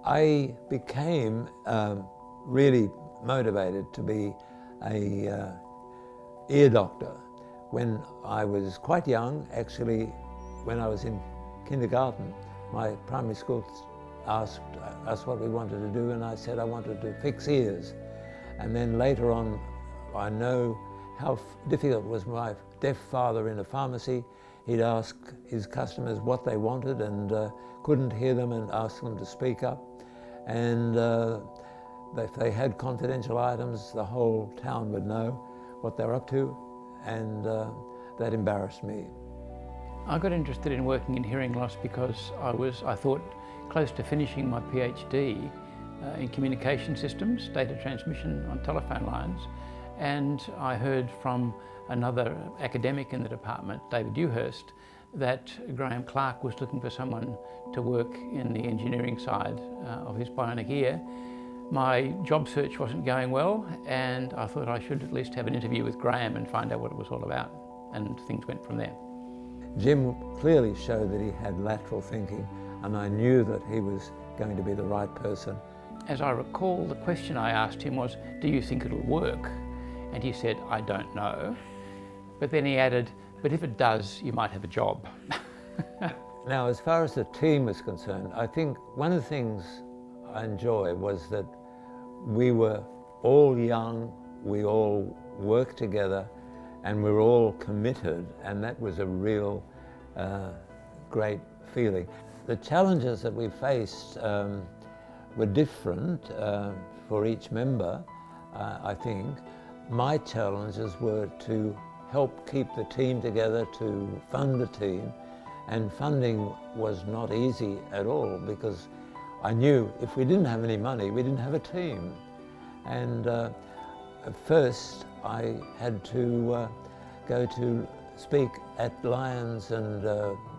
I became really motivated to be a ear doctor when I was quite young. Actually, when I was in kindergarten, my primary school asked us what we wanted to do, and I said I wanted to fix ears. And then later on, I know how difficult it was. My deaf father in a pharmacy, he'd ask his customers what they wanted and couldn't hear them, and ask them to speak up. And if they had confidential items, the whole town would know what they're up to, and that embarrassed me. I got interested in working in hearing loss because I thought, close to finishing my PhD in communication systems, data transmission on telephone lines, and I heard from another academic in the department, David Dewhurst, that Graham Clark was looking for someone to work in the engineering side of his bionic ear. My job search wasn't going well, and I thought I should at least have an interview with Graham and find out what it was all about, and things went from there. Jim clearly showed that he had lateral thinking, and I knew that he was going to be the right person. As I recall, the question I asked him was, "Do you think it'll work?" And he said, "I don't know." But then he added, "But if it does, you might have a job." Now, as far as the team was concerned, I think one of the things I enjoyed was that we were all young, we all worked together, and we were all committed, and that was a real great feeling. The challenges that we faced were different for each member, I think. My challenges were to help keep the team together, to fund the team, and funding was not easy at all, because I knew if we didn't have any money, we didn't have a team. And at first I had to go to speak at Lions and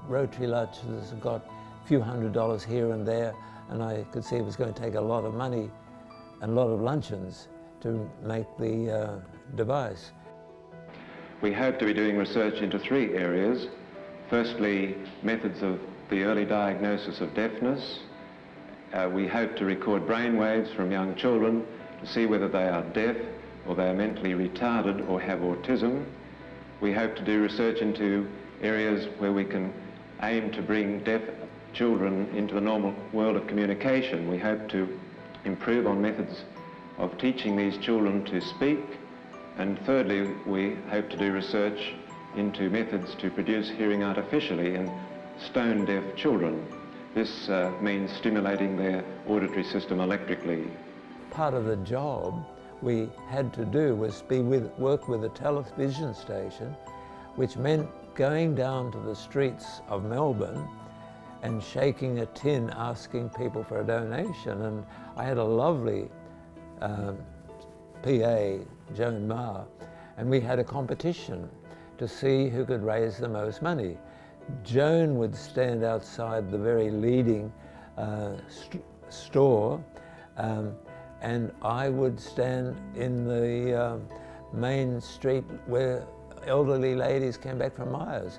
Rotary lunches, got a few $100s here and there, and I could see it was going to take a lot of money and a lot of luncheons to make the device. We hope to be doing research into 3 areas. Firstly, methods of the early diagnosis of deafness. We hope to record brain waves from young children to see whether they are deaf or they are mentally retarded or have autism. We hope to do research into areas where we can aim to bring deaf children into the normal world of communication. We hope to improve on methods of teaching these children to speak. And thirdly, we hope to do research into methods to produce hearing artificially in stone deaf children. This means stimulating their auditory system electrically. Part of the job we had to do was work with a television station, which meant going down to the streets of Melbourne and shaking a tin asking people for a donation. And I had a lovely PA, Joan Ma, and we had a competition to see who could raise the most money. Joan would stand outside the very leading store, and I would stand in the main street where elderly ladies came back from Myers.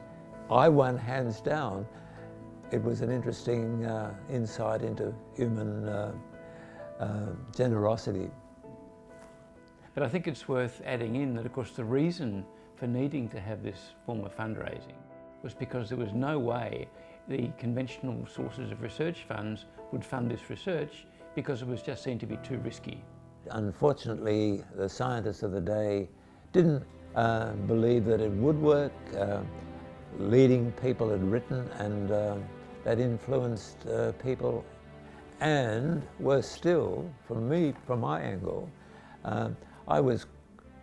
I won hands down. It was an interesting insight into human generosity. But I think it's worth adding in that, of course, the reason for needing to have this form of fundraising was because there was no way the conventional sources of research funds would fund this research, because it was just seen to be too risky. Unfortunately, the scientists of the day didn't believe that it would work. Leading people had written, and that influenced people. And worse still, from my angle, I was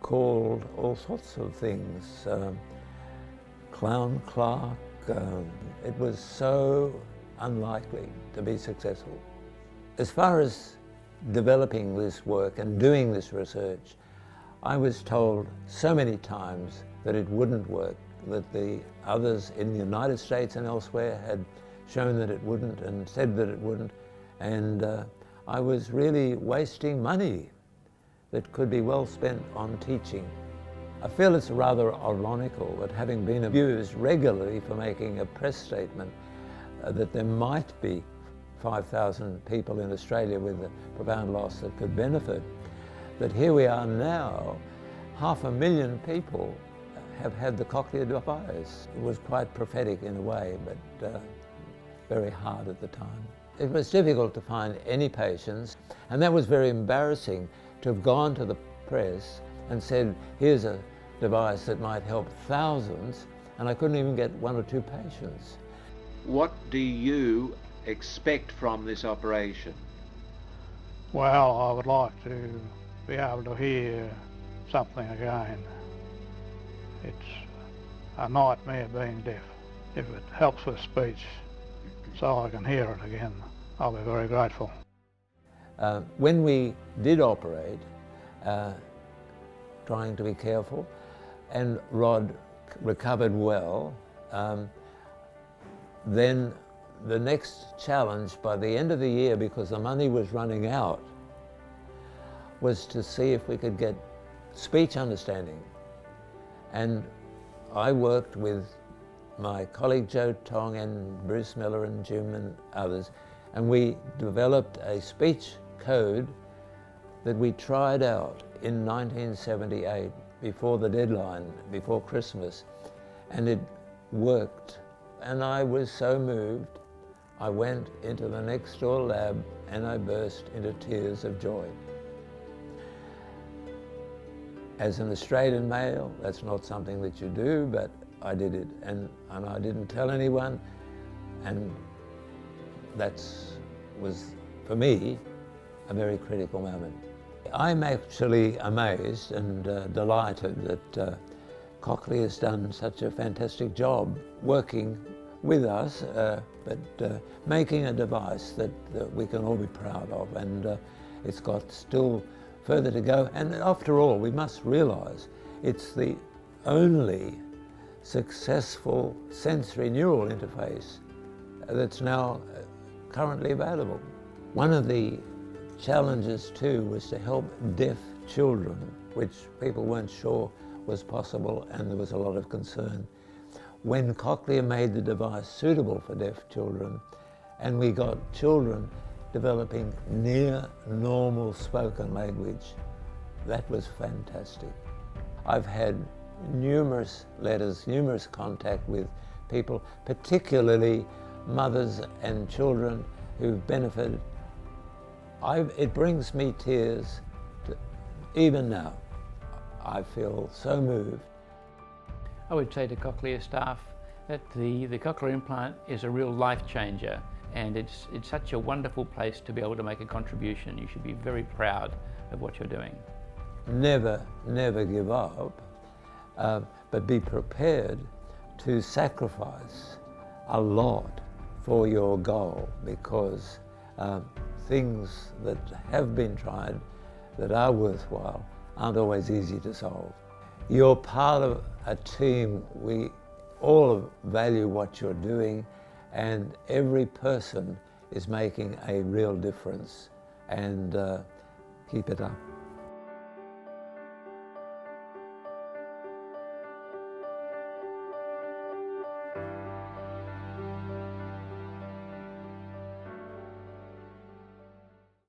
called all sorts of things. Clown Clark. It was so unlikely to be successful. As far as developing this work and doing this research, I was told so many times that it wouldn't work, that the others in the United States and elsewhere had shown that it wouldn't and said that it wouldn't, and I was really wasting money that could be well spent on teaching. I feel it's rather ironical that, having been abused regularly for making a press statement that there might be 5,000 people in Australia with a profound loss that could benefit. But here we are now, 500,000 people have had the cochlear device. It was quite prophetic in a way, but very hard at the time. It was difficult to find any patients, and that was very embarrassing to have gone to the press and said, here's a device that might help thousands, and I couldn't even get 1 or 2 patients. What do you expect from this operation? Well, I would like to be able to hear something again. It's a nightmare being deaf. If it helps with speech so I can hear it again, I'll be very grateful. When we did operate, trying to be careful, and Rod recovered well, then the next challenge by the end of the year, because the money was running out, was to see if we could get speech understanding. And I worked with my colleague Joe Tong and Bruce Miller and Jim and others, and we developed a speech code that we tried out in 1978 before the deadline, before Christmas, and it worked. And I was so moved, I went into the next door lab and I burst into tears of joy. As an Australian male, that's not something that you do, but I did it, and I didn't tell anyone, and that was, for me, a very critical moment. I'm actually amazed and delighted that Cochlear has done such a fantastic job working with us, but making a device that we can all be proud of, and it's got still further to go. And after all, we must realise it's the only successful sensory neural interface that's now currently available. One of the challenges too was to help deaf children, which people weren't sure was possible, and there was a lot of concern. When Cochlear made the device suitable for deaf children, and we got children developing near normal spoken language, that was fantastic. I've had numerous letters, numerous contact with people, particularly mothers and children who've benefited. It brings me tears even now. I feel so moved. I would say to Cochlear staff that the cochlear implant is a real life changer, and it's such a wonderful place to be able to make a contribution. You should be very proud of what you're doing. Never, never give up, but be prepared to sacrifice a lot for your goal, because things that have been tried that are worthwhile aren't always easy to solve. You're part of a team. We all value what you're doing, and every person is making a real difference, and keep it up.